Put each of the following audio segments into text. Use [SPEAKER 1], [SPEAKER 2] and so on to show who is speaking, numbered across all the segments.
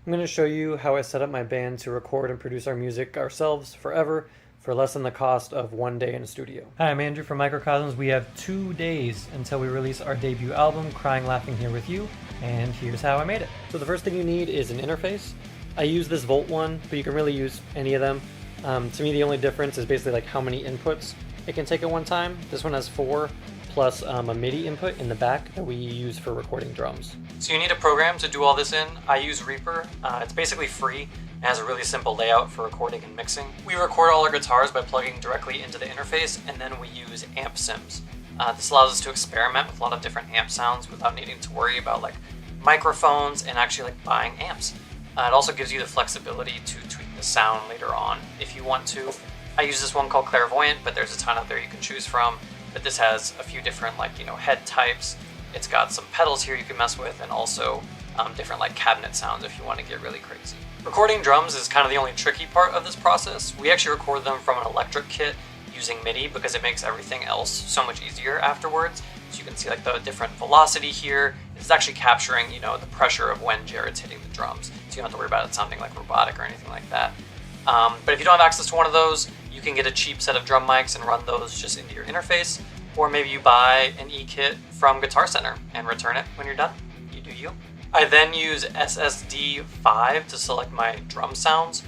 [SPEAKER 1] I'm going to show you how I set up my band to record and produce our music ourselves forever for less than the cost of one day in a studio. Hi, I'm Andrew from Microcosms. We have 2 days until we release our debut album, Crying Laughing Here With You, and here's how I made it. So the first thing you need is an interface. I use this Volt one, but you can really use any of them. To me, the only difference is basically like how many inputs it can take at one time. This one has 4, plus a MIDI input in the back that we use for recording drums.
[SPEAKER 2] So you need a program to do all this in. I use Reaper. It's basically free and has a really simple layout for recording and mixing. We record all our guitars by plugging directly into the interface, and then we use amp sims. This allows us to experiment with a lot of different amp sounds without needing to worry about like microphones and actually like buying amps. It also gives you the flexibility to tweak the sound later on if you want to. I use this one called Clairvoyant, but there's a ton out there you can choose from. But this has a few different head types. It's got some pedals here you can mess with, and also different cabinet sounds if you want to get really crazy. Recording drums is kind of the only tricky part of this process. We actually record them from an electric kit using MIDI because it makes everything else so much easier afterwards. So you can see the different velocity here. It's actually capturing the pressure of when Jared's hitting the drums, so you don't have to worry about it sounding like robotic or anything like that. But if you don't have access to one of those, you can get a cheap set of drum mics and run those just into your interface, or maybe you buy an E-kit from Guitar Center and return it when you're done. You do you. I then use SSD5 to select my drum sounds.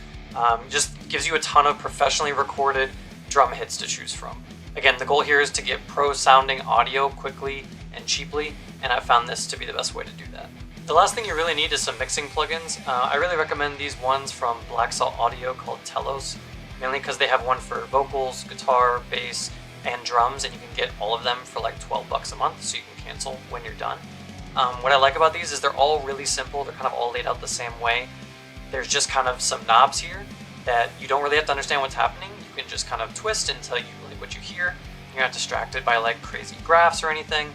[SPEAKER 2] Just gives you a ton of professionally recorded drum hits to choose from. Again, the goal here is to get pro sounding audio quickly and cheaply, and I found this to be the best way to do that. The last thing you really need is some mixing plugins. I really recommend these ones from Black Salt Audio called Telos, mainly because they have one for vocals, guitar, bass, and drums, and you can get all of them for like $12 a month, so you can cancel when you're done. What I like about these is they're all really simple. They're kind of all laid out the same way. There's just kind of some knobs here that you don't really have to understand what's happening. You can just kind of twist until you like what you hear. You're not distracted by like crazy graphs or anything.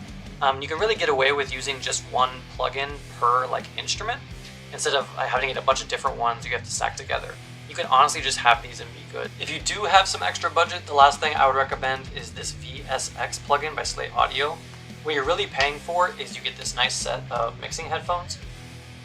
[SPEAKER 2] You can really get away with using just one plugin per instrument instead of having to get a bunch of different ones you have to stack together. You can honestly just have these and be good. If you do have some extra budget, the last thing I would recommend is this VSX plugin by Slate Audio. What you're really paying for is you get this nice set of mixing headphones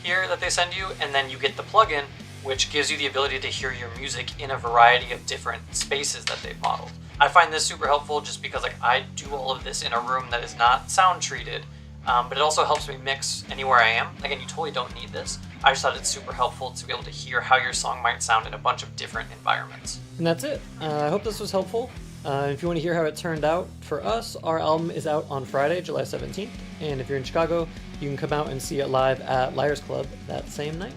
[SPEAKER 2] here that they send you, and then you get the plugin, which gives you the ability to hear your music in a variety of different spaces that they've modeled. I find this super helpful just because I do all of this in a room that is not sound treated, but it also helps me mix anywhere I am. Again, you totally don't need this. I just thought it's super helpful to be able to hear how your song might sound in a bunch of different environments.
[SPEAKER 1] And that's it. I hope this was helpful. If you want to hear how it turned out for us, our album is out on Friday, July 17th. And if you're in Chicago, you can come out and see it live at Liars Club that same night.